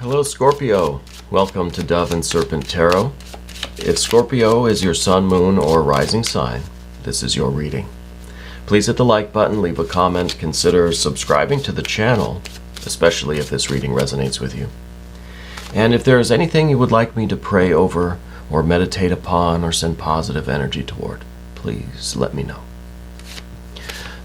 Hello Scorpio, welcome to Dove and Serpent Tarot. If Scorpio is your sun, moon, or rising sign, this is your reading. Please hit the like button, leave a comment, consider subscribing to the channel, especially if this reading resonates with you. And if there is anything you would like me to pray over or meditate upon or send positive energy toward, please let me know.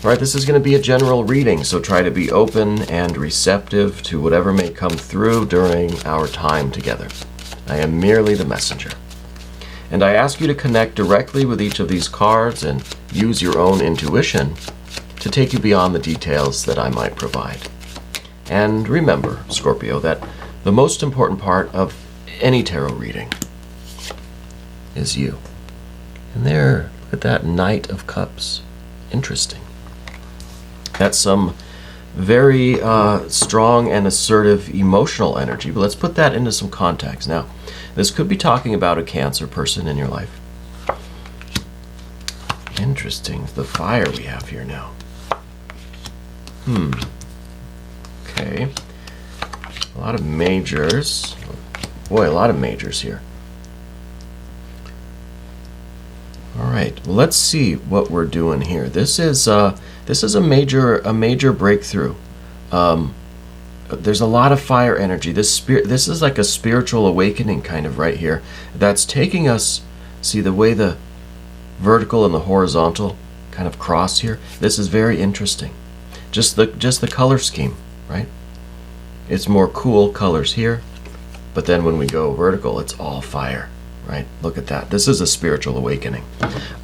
All right, this is going to be a general reading, so try to be open and receptive to whatever may come through during our time together. I am merely the messenger. And I ask you to connect directly with each of these cards and use your own intuition to take you beyond the details that I might provide. And remember, Scorpio, that the most important part of any tarot reading is you. And there, look at that Knight of Cups. Interesting. That's some very strong and assertive emotional energy, but let's put that into some context. Now, this could be talking about a Cancer person in your life. Interesting, the fire we have here now. Okay. A lot of majors. Boy, a lot of majors here. All right, well, let's see what we're doing here. This is a major breakthrough. There's a lot of fire energy. This is like a spiritual awakening kind of right here. That's taking us. See the way the vertical and the horizontal kind of cross here. This is very interesting. Just the color scheme, right? It's more cool colors here, but then when we go vertical, it's all fire. Right, look at that. This is a spiritual awakening.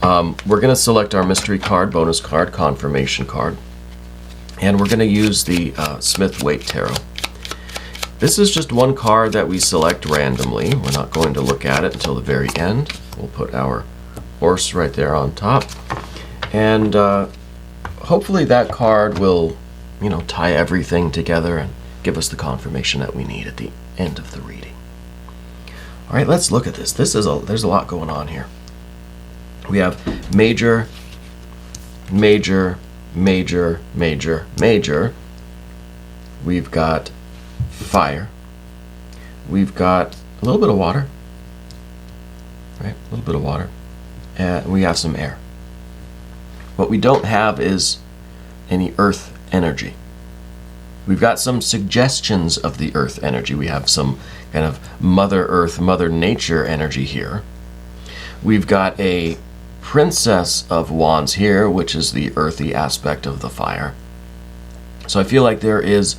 We're going to select our mystery card, bonus card, confirmation card, and we're going to use the Smith-Waite Tarot. This is just one card that we select randomly. We're not going to look at it until the very end. We'll put our horse right there on top, and hopefully that card will, tie everything together and give us the confirmation that we need at the end of the reading. All right, let's look at this. There's a lot going on here. We have major, major, major, major, major. We've got fire. We've got a little bit of water. Right, a little bit of water. And we have some air. What we don't have is any earth energy. We've got some suggestions of the earth energy. We have some kind of Mother Earth, Mother Nature energy here. We've got a Princess of Wands here, which is the earthy aspect of the fire. So I feel like there's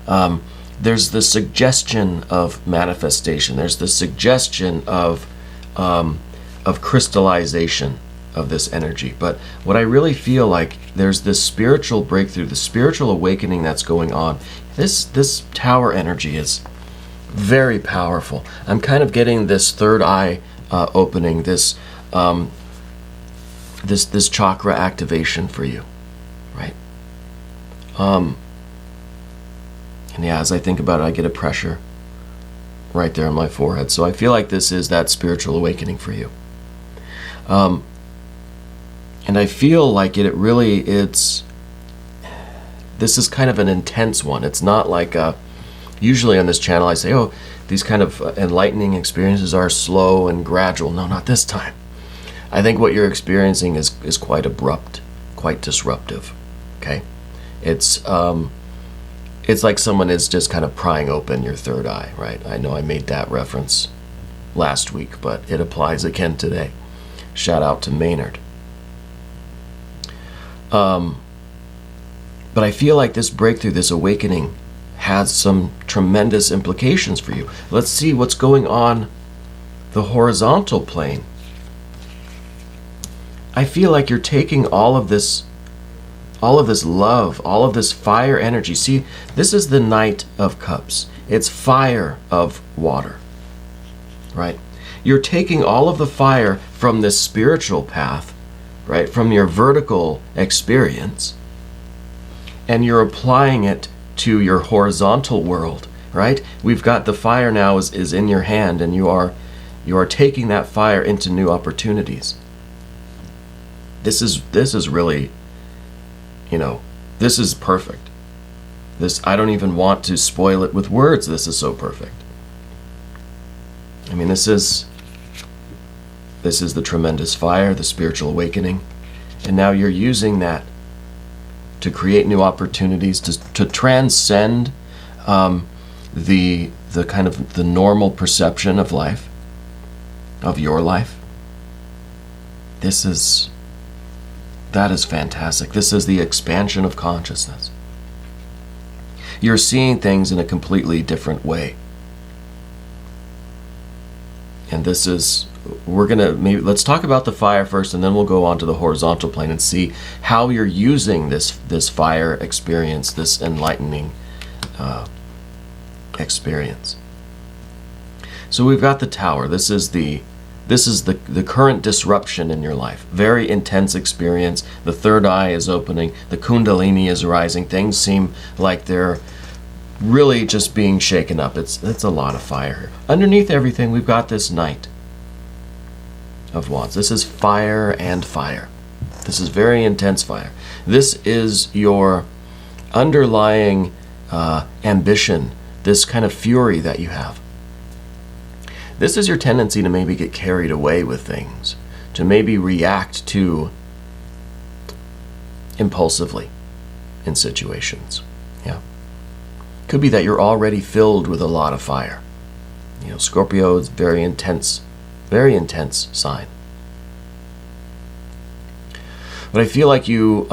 the suggestion of manifestation. There's the suggestion of crystallization of this energy. But what I really feel like, there's this spiritual breakthrough, the spiritual awakening that's going on. This tower energy is very powerful. I'm kind of getting this third eye opening, this chakra activation for you, right? And yeah, as I think about it, I get a pressure right there on my forehead. So I feel like this is that spiritual awakening for you. And I feel like this is kind of an intense one. It's not like, usually on this channel I say, oh, these kind of enlightening experiences are slow and gradual. No, not this time. I think what you're experiencing is quite abrupt, quite disruptive, okay? It's like someone is just kind of prying open your third eye, right? I know I made that reference last week, but it applies again today. Shout out to Maynard. But I feel like this breakthrough, this awakening, has some tremendous implications for you. Let's see what's going on the horizontal plane. I feel like you're taking all of this love, all of this fire energy. See, this is the Knight of Cups. It's fire of water, right? You're taking all of the fire from this spiritual path, right, from your vertical experience, and you're applying it to your horizontal world, right? We've got the fire now is in your hand, and you are taking that fire into new opportunities. This is really, this is perfect. This, I don't even want to spoil it with words. This is so perfect. I mean, this is the tremendous fire, the spiritual awakening. And now you're using that to create new opportunities, to transcend the kind of the normal perception of life, of your life. That is fantastic. This is the expansion of consciousness. You're seeing things in a completely different way. And this is, let's talk about the fire first, and then we'll go on to the horizontal plane and see how you're using this fire experience, this enlightening experience. So we've got the tower. This is the current disruption in your life. Very intense experience. The third eye is opening. The kundalini is rising. Things seem like they're really just being shaken up. It's a lot of fire here. Underneath everything, we've got this Knight of Wands. This is fire and fire. This is very intense fire. This is your underlying ambition, this kind of fury that you have. This is your tendency to maybe get carried away with things, to maybe react to impulsively in situations. Yeah. Could be that you're already filled with a lot of fire. You know, Scorpio is very intense sign. But I feel like you,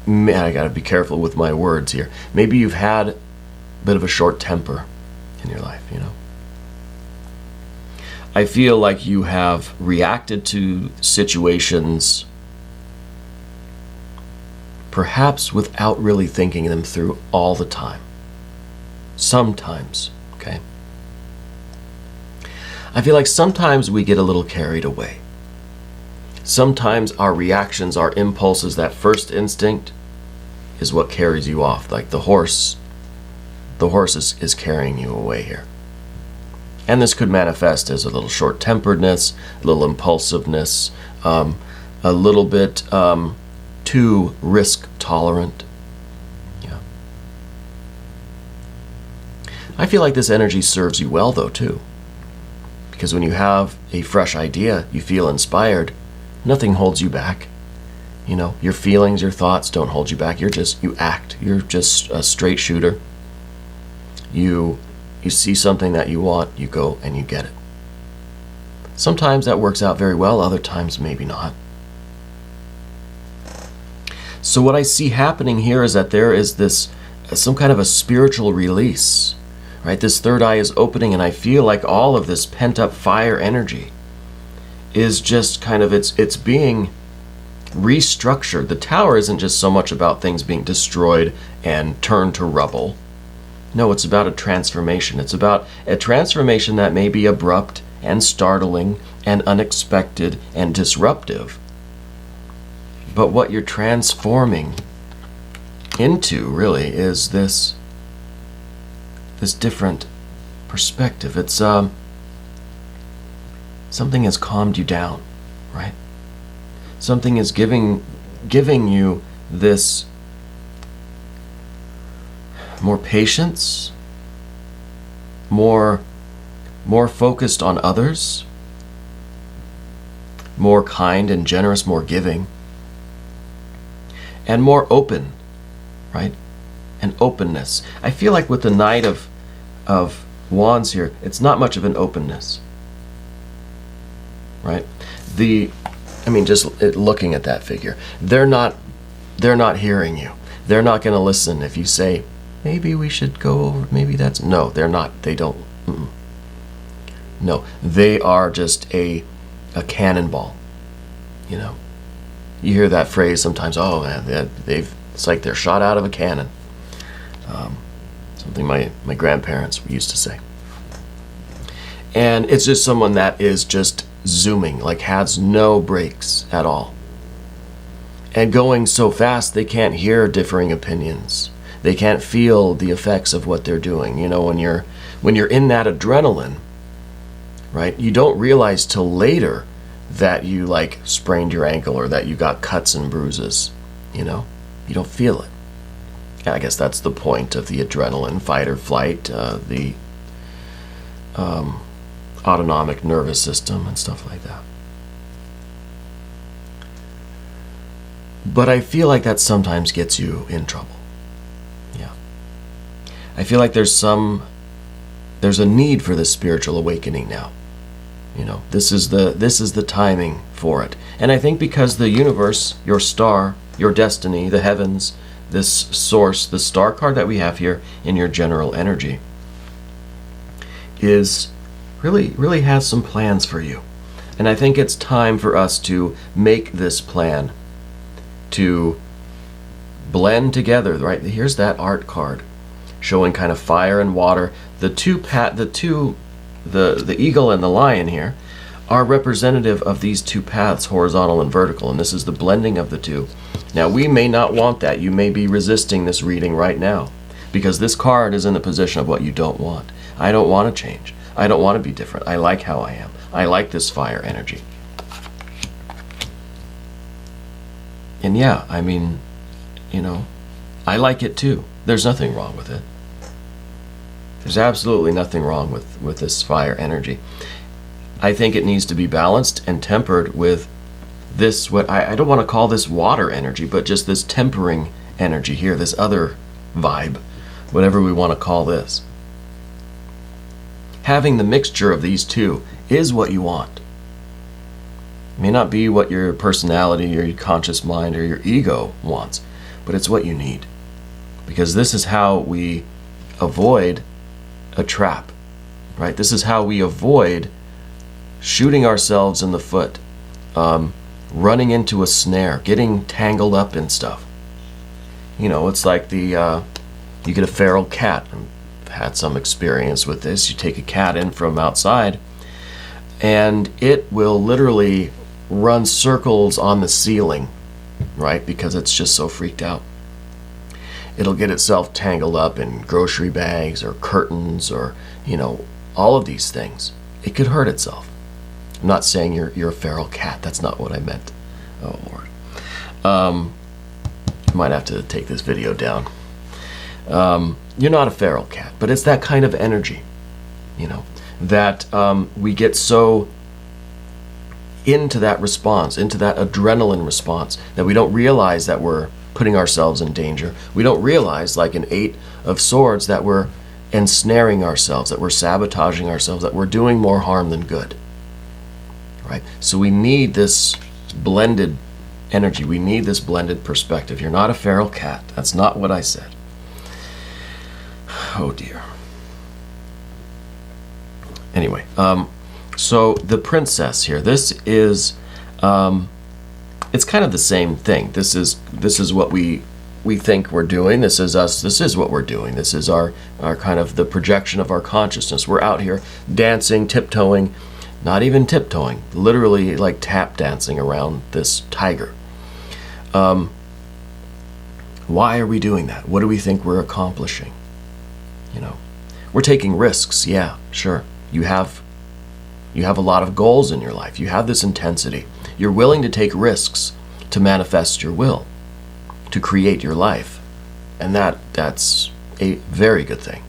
man, I gotta be careful with my words here. Maybe you've had a bit of a short temper in your life, you know. I feel like you have reacted to situations perhaps without really thinking them through all the time. Sometimes, okay? I feel like sometimes we get a little carried away. Sometimes our reactions, our impulses, that first instinct is what carries you off. Like the horse is carrying you away here. And this could manifest as a little short-temperedness, a little impulsiveness, a little bit too risk-tolerant. Yeah. I feel like this energy serves you well, though, too. Because when you have a fresh idea, you feel inspired, nothing holds you back. You know, your feelings, your thoughts don't hold you back. You act. You're just a straight shooter. You see something that you want, you go and you get it. Sometimes that works out very well, other times maybe not. So what I see happening here is that there is some kind of a spiritual release, right? This third eye is opening, and I feel like all of this pent-up fire energy is just kind of, it's being restructured. The tower isn't just so much about things being destroyed and turned to rubble. No, it's about a transformation. It's about a transformation that may be abrupt and startling and unexpected and disruptive. But what you're transforming into really is this different perspective. It's something has calmed you down, right? Something is giving you this more patience, more focused on others, more kind and generous, more giving, and more open, right? And openness. I feel like with the Knight of Wands here, it's not much of an openness, right? Just looking at that figure, they're not hearing you. They're not going to listen if you say, maybe we should go over, maybe that's, no, they're not. They don't. No, they are just a cannonball, you know. You hear that phrase sometimes, oh man, it's like they're shot out of a cannon. Something my grandparents used to say. And it's just someone that is just zooming, like has no brakes at all. And going so fast they can't hear differing opinions. They can't feel the effects of what they're doing. You know, when you're in that adrenaline, right, you don't realize till later that you like sprained your ankle or that you got cuts and bruises, you know? You don't feel it. I guess that's the point of the adrenaline, fight or flight, the autonomic nervous system and stuff like that. But I feel like that sometimes gets you in trouble. Yeah. I feel like there's a need for this spiritual awakening now. You know, this is the timing for it. And I think because the universe, your star, your destiny, the heavens, this source, the star card that we have here in your general energy is really has some plans for you. And I think it's time for us to make this plan to blend together, right? Here's that art card showing kind of fire and water. The eagle and the lion here are representative of these two paths, horizontal and vertical, and this is the blending of the two. Now, we may not want that. You may be resisting this reading right now because this card is in the position of what you don't want. I don't want to change. I don't want to be different. I like how I am. I like this fire energy. And yeah, I mean, you know, I like it too. There's nothing wrong with it. There's absolutely nothing wrong with this fire energy. I think it needs to be balanced and tempered with this, what I don't want to call this water energy, but just this tempering energy here, this other vibe, whatever we want to call this. Having the mixture of these two is what you want. It may not be what your personality or your conscious mind or your ego wants, but it's what you need. Because this is how we avoid a trap, right? This is how we avoid shooting ourselves in the foot, running into a snare, getting tangled up in stuff. You know, it's like you get a feral cat. I've had some experience with this. You take a cat in from outside, and it will literally run circles on the ceiling, right? Because it's just so freaked out. It'll get itself tangled up in grocery bags or curtains or, you know, all of these things. It could hurt itself. I'm not saying you're a feral cat. That's not what I meant. Oh, Lord. I might have to take this video down. You're not a feral cat, but it's that kind of energy, you know, that we get so into that response, into that adrenaline response, that we don't realize that we're putting ourselves in danger. We don't realize, like an 8 of Swords, that we're ensnaring ourselves, that we're sabotaging ourselves, that we're doing more harm than good. Right? So we need this blended energy. We need this blended perspective. You're not a feral cat. That's not what I said. Oh dear. Anyway, so the princess here, this is it's kind of the same thing. This is what we think we're doing. This is us. This is what we're doing. This is our kind of the projection of our consciousness. We're out here dancing, tiptoeing, not even tiptoeing, literally like tap dancing around this tiger. Why are we doing that? What do we think we're accomplishing? You know, we're taking risks. Yeah, sure. You have a lot of goals in your life. You have this intensity. You're willing to take risks to manifest your will, to create your life. And that's a very good thing.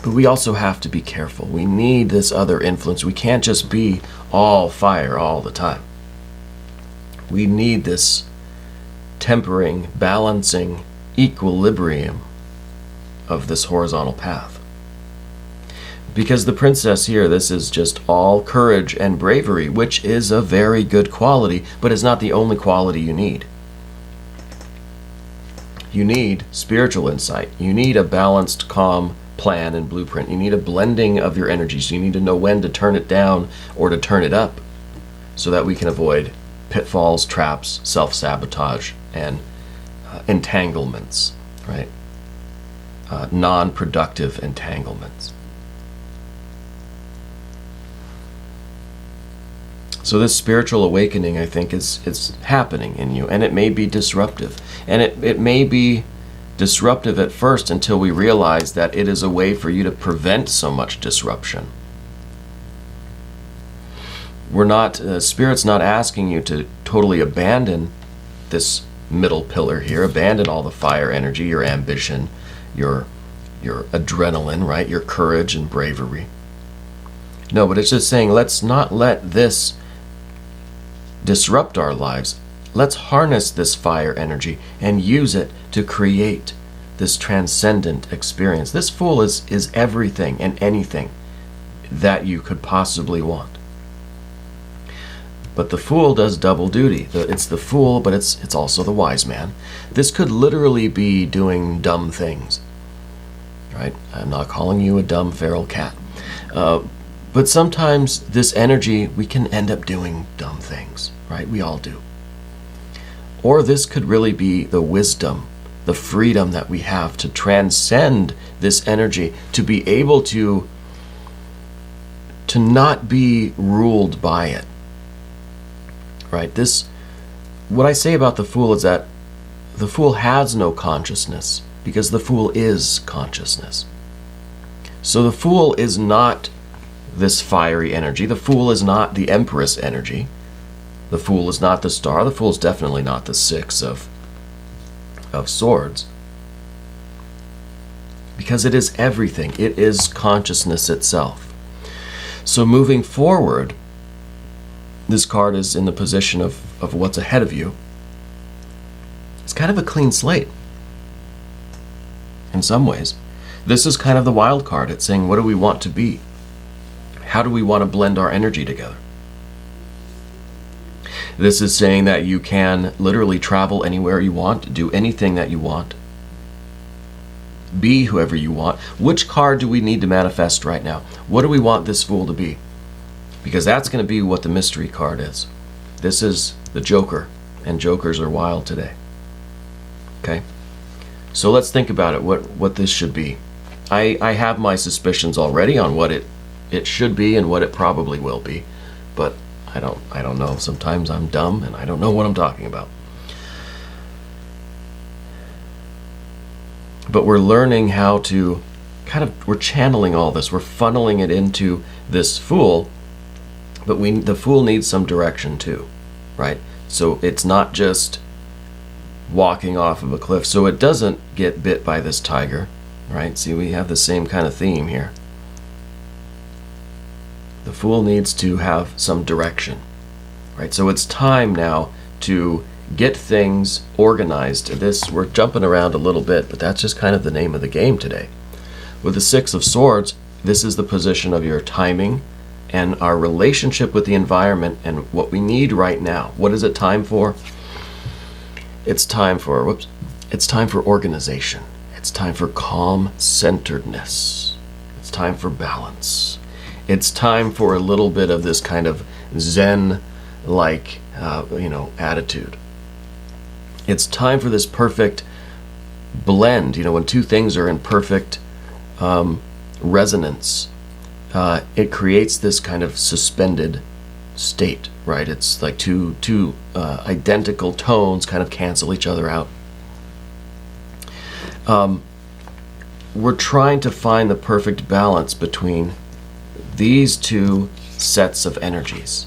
But we also have to be careful. We need this other influence. We can't just be all fire all the time. We need this tempering, balancing equilibrium of this horizontal path. Because the princess here, this is just all courage and bravery, which is a very good quality, but it's not the only quality you need. You need spiritual insight. You need a balanced, calm plan and blueprint. You need a blending of your energies. You need to know when to turn it down or to turn it up so that we can avoid pitfalls, traps, self-sabotage, and entanglements, right? Non-productive entanglements. So this spiritual awakening, I think, is happening in you, and it may be disruptive. And it may be disruptive at first until we realize that it is a way for you to prevent so much disruption. Spirit's not asking you to totally abandon this middle pillar here. Abandon all the fire energy, your ambition, your adrenaline, right? Your courage and bravery. No, but it's just saying, let's not let this disrupt our lives. Let's harness this fire energy and use it to create this transcendent experience. This Fool is everything and anything that you could possibly want. But the Fool does double duty. It's the Fool, but it's also the wise man. This could literally be doing dumb things, right? I'm not calling you a dumb feral cat. But sometimes this energy, we can end up doing dumb things, right? We all do. Or this could really be the wisdom, the freedom that we have to transcend this energy, to be able to not be ruled by it, right? What I say about the Fool is that the Fool has no consciousness, because the Fool is consciousness. So the Fool is not this fiery energy. The Fool is not the Empress energy. The Fool is not the Star. The Fool is definitely not the Six of Swords. Because it is everything. It is consciousness itself. So moving forward, this card is in the position of what's ahead of you. It's kind of a clean slate in some ways. This is kind of the wild card. It's saying, what do we want to be? How do we want to blend our energy together? This is saying that you can literally travel anywhere you want, do anything that you want, be whoever you want. Which card do we need to manifest right now? What do we want this Fool to be? Because that's going to be what the mystery card is. This is the Joker, and Jokers are wild today. Okay? So let's think about it, what this should be. I have my suspicions already on what it should be and what it probably will be, but I don't know. Sometimes I'm dumb and I don't know what I'm talking about. But we're learning how to we're channeling all this. We're funneling it into this Fool, but the Fool needs some direction too, right? So it's not just walking off of a cliff. So it doesn't get bit by this tiger, right? See, we have the same kind of theme here. The Fool needs to have some direction, right? So it's time now to get things organized. We're jumping around a little bit, but that's just kind of the name of the game today. With the Six of Swords, this is the position of your timing and our relationship with the environment and what we need right now. What is it time for? It's time for organization. It's time for calm centeredness. It's time for balance. It's time for a little bit of this kind of Zen-like, attitude. It's time for this perfect blend. When two things are in perfect resonance, it creates this kind of suspended state, right? It's like two identical tones kind of cancel each other out. We're trying to find the perfect balance between these two sets of energies.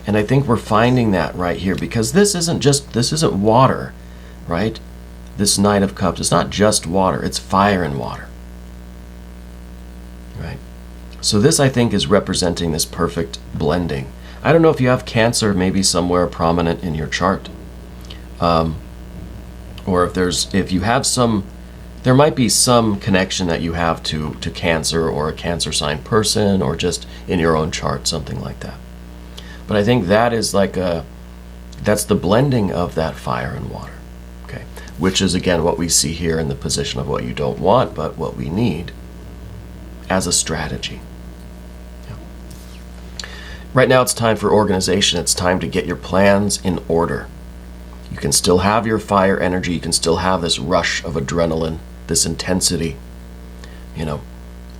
And I think we're finding that right here, because this isn't water, right? This Knight of Cups, it's not just water, it's fire and water, right? So this, I think, is representing this perfect blending. I don't know if you have Cancer maybe somewhere prominent in your chart, or if you have some. There might be some connection that you have to Cancer or a Cancer sign person, or just in your own chart, something like that. But I think that is that's the blending of that fire and water, okay? Which is, again, what we see here in the position of what you don't want, but what we need as a strategy. Yeah. Right now it's time for organization. It's time to get your plans in order. You can still have your fire energy. You can still have this rush of adrenaline, this intensity.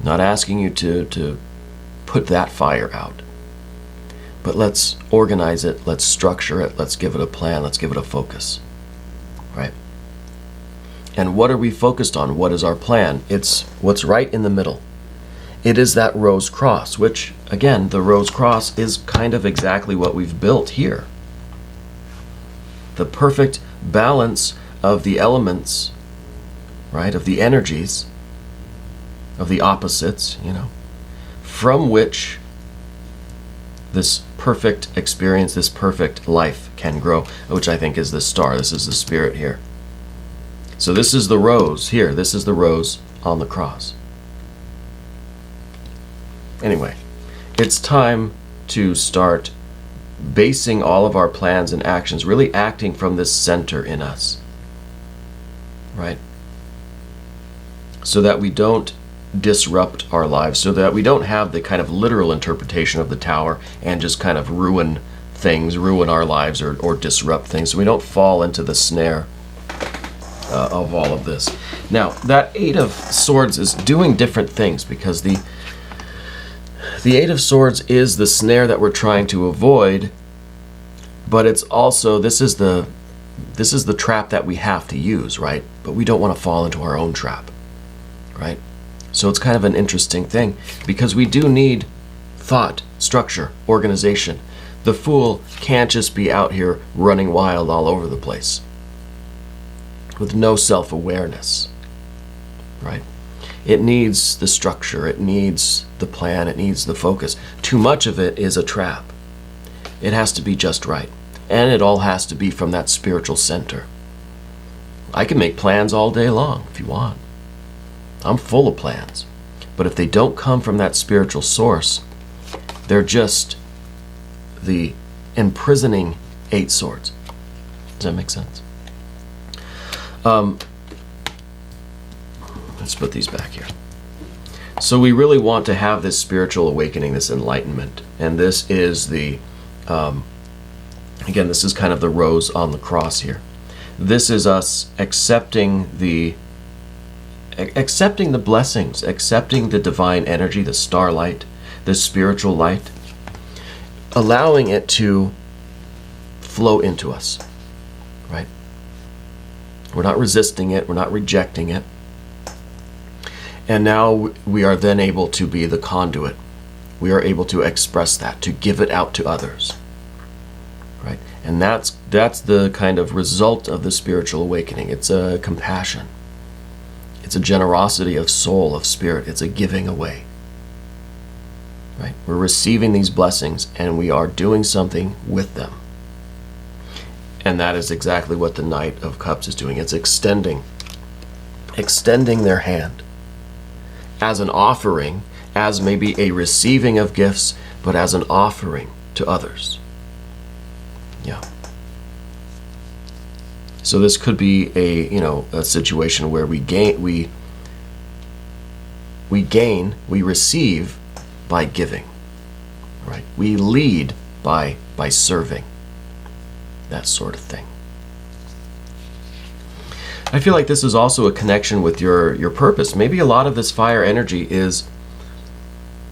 Not asking you to put that fire out. But let's organize it, let's structure it, let's give it a plan, let's give it a focus, right? And what are we focused on? What is our plan? It's what's right in the middle. It is that rose cross, which, again, the rose cross is kind of exactly what we've built here. The perfect balance of the elements, right, of the energies, of the opposites, from which this perfect experience, this perfect life can grow, which I think is the star. This is the spirit here. So this is the rose here. This is the rose on the cross. Anyway, it's time to start basing all of our plans and actions, really acting from this center in us, right? So that we don't disrupt our lives, so that we don't have the kind of literal interpretation of the tower and just kind of ruin things, ruin our lives, or disrupt things, so we don't fall into the snare of all of this. Now, that Eight of Swords is doing different things, because the Eight of Swords is the snare that we're trying to avoid, but it's also, this is the trap that we have to use, right? But we don't want to fall into our own trap, right? So it's kind of an interesting thing, because we do need thought, structure, organization. The Fool can't just be out here running wild all over the place with no self-awareness, right? It needs the structure, it needs the plan, it needs the focus. Too much of it is a trap. It has to be just right. And it all has to be from that spiritual center. I can make plans all day long if you want. I'm full of plans. But if they don't come from that spiritual source, they're just the imprisoning Eight Swords. Does that make sense? Let's put these back here. So we really want to have this spiritual awakening, this enlightenment. And this is the, again, this is kind of the rose on the cross here. This is us accepting the blessings, accepting the divine energy, the starlight, the spiritual light, allowing it to flow into us, right? We're not resisting it, we're not rejecting it. And now we are then able to be the conduit. We are able to express that, to give it out to others, right? And that's the kind of result of the spiritual awakening. It's a compassion. It's a generosity of soul, of spirit. It's a giving away, right? We're receiving these blessings and we are doing something with them. And that is exactly what the Knight of Cups is doing. It's extending their hand as an offering, as maybe a receiving of gifts, but as an offering to others. Yeah. So this could be a situation where we receive by giving, right? We lead by serving, that sort of thing. I feel like this is also a connection with your purpose. Maybe a lot of this fire energy is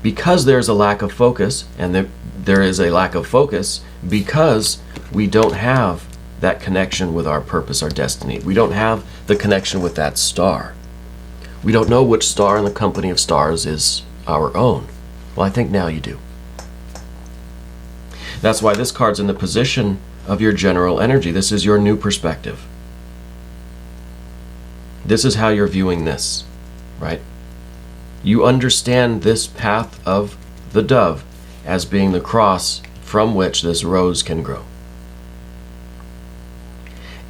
because there's a lack of focus, and there is a lack of focus because we don't have that connection with our purpose, our destiny. We don't have the connection with that star. We don't know which star in the company of stars is our own. Well, I think now you do. That's why this card's in the position of your general energy. This is your new perspective. This is how you're viewing this, right? You understand this path of the dove as being the cross from which this rose can grow.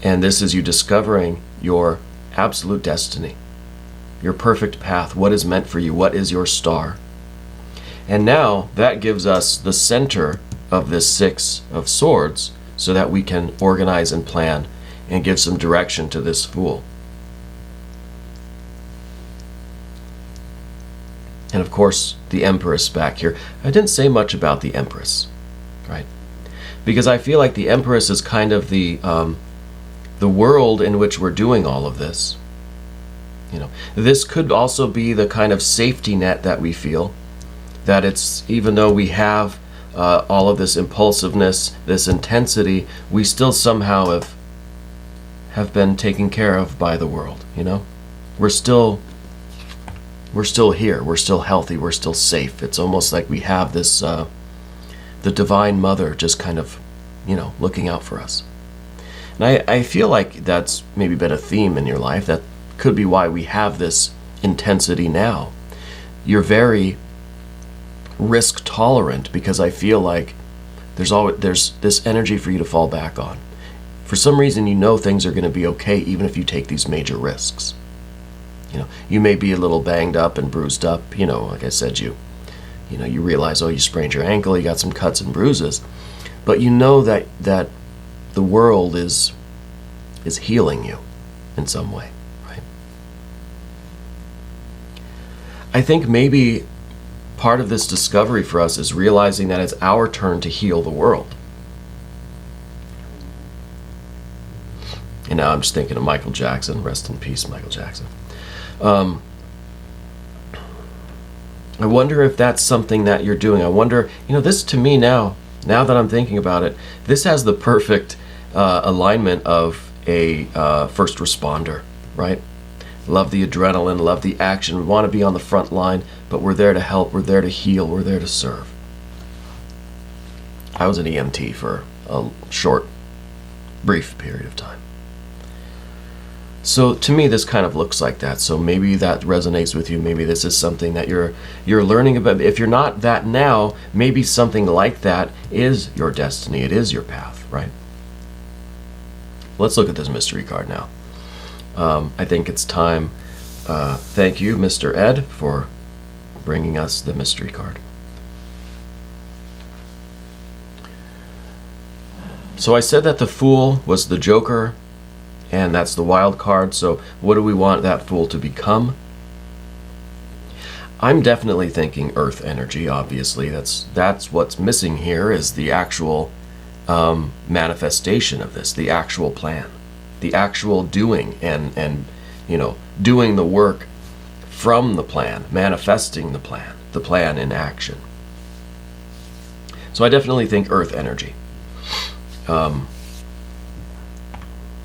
And this is you discovering your absolute destiny, your perfect path, what is meant for you, what is your star. And now that gives us the center of this Six of Swords so that we can organize and plan and give some direction to this Fool. And of course, the Empress back here. I didn't say much about the Empress, right? Because I feel like the Empress is kind of the world in which we're doing all of this. This could also be the kind of safety net that we feel, that it's, even though we have all of this impulsiveness, this intensity, we still somehow have been taken care of by the world, We're still here, we're still healthy, we're still safe. It's almost like we have this, the Divine Mother just kind of, looking out for us. And I feel like that's maybe been a theme in your life. That could be why we have this intensity now. You're very risk tolerant because I feel like there's this energy for you to fall back on. For some reason, you know things are going to be okay even if you take these major risks. You may be a little banged up and bruised up. Like I said, you realize, you sprained your ankle, you got some cuts and bruises, but you know that the world is healing you in some way, right? I think maybe part of this discovery for us is realizing that it's our turn to heal the world. And now I'm just thinking of Michael Jackson. Rest in peace, Michael Jackson. I wonder if that's something that you're doing. I wonder, this to me now that I'm thinking about it, this has the perfect alignment of a first responder, right? Love the adrenaline, love the action. We want to be on the front line, but we're there to help, we're there to heal, we're there to serve. I was an EMT for a short, brief period of time. So to me, this kind of looks like that. So maybe that resonates with you. Maybe this is something that you're learning about. If you're not that now, maybe something like that is your destiny. It is your path, right? Let's look at this mystery card now. I think it's time. Thank you, Mr. Ed, for bringing us the mystery card. So I said that the Fool was the Joker, and that's the wild card. So what do we want that Fool to become? I'm definitely thinking earth energy, obviously. That's what's missing here, is the actual manifestation of this, the actual plan, the actual doing, and doing the work from the plan, manifesting the plan in action. So I definitely think earth energy.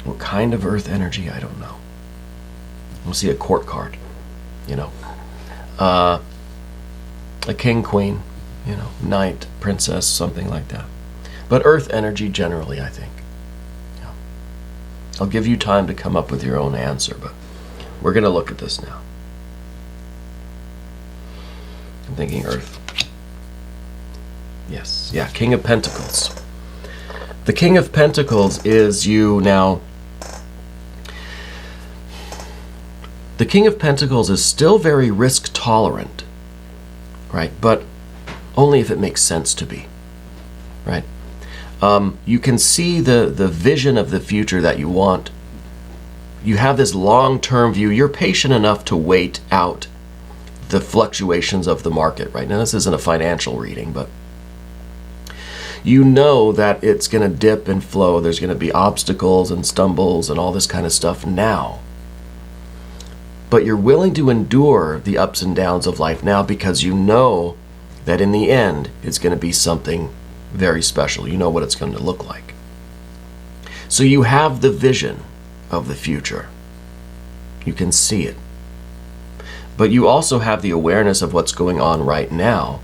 What kind of earth energy? I don't know. We'll see a court card, a king, queen, knight, princess, something like that. But earth energy generally, I think. I'll give you time to come up with your own answer, but we're going to look at this now. I'm thinking earth. Yes, yeah, King of Pentacles. The King of Pentacles is you now. The King of Pentacles is still very risk tolerant, right? But only if it makes sense to be, right? You can see the vision of the future that you want. You have this long-term view. You're patient enough to wait out the fluctuations of the market, right? Now, this isn't a financial reading, but you know that it's going to dip and flow. There's going to be obstacles and stumbles and all this kind of stuff now. But you're willing to endure the ups and downs of life now because you know that in the end, it's going to be something very special. You know what it's going to look like. So you have the vision of the future. You can see it. But you also have the awareness of what's going on right now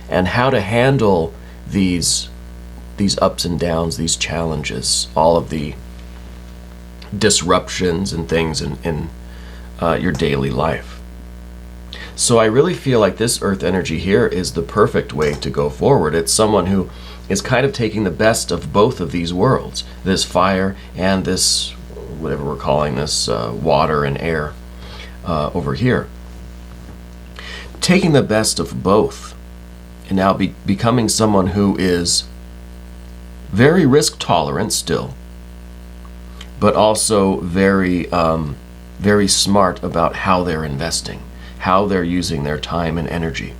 and how to handle these ups and downs, these challenges, all of the disruptions and things in your daily life. So I really feel like this earth energy here is the perfect way to go forward. It's someone who is kind of taking the best of both of these worlds, this fire and this, whatever we're calling this, water and air over here. Taking the best of both and now becoming someone who is very risk tolerant still, but also very, very smart about how they're investing, how they're using their time and energy.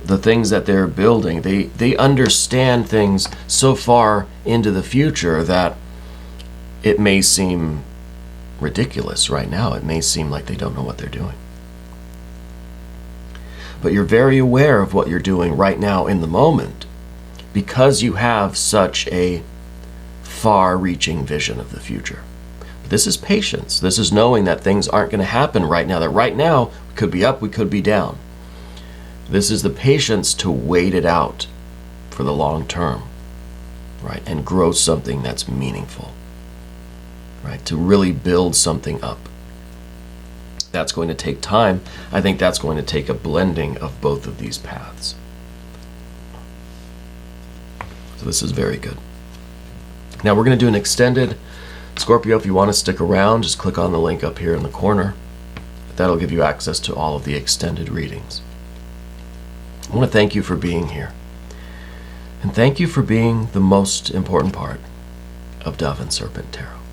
The things that they're building, they understand things so far into the future that it may seem ridiculous right now. It may seem like they don't know what they're doing. But you're very aware of what you're doing right now in the moment because you have such a far-reaching vision of the future. This is patience. This is knowing that things aren't going to happen right now. That right now, we could be up, we could be down. This is the patience to wait it out for the long term, right? And grow something that's meaningful. right? To really build something up. That's going to take time. I think that's going to take a blending of both of these paths. So this is very good. Now we're going to do an extended Scorpio. If you want to stick around, just click on the link up here in the corner. That'll give you access to all of the extended readings. I want to thank you for being here. And thank you for being the most important part of Dove and Serpent Tarot.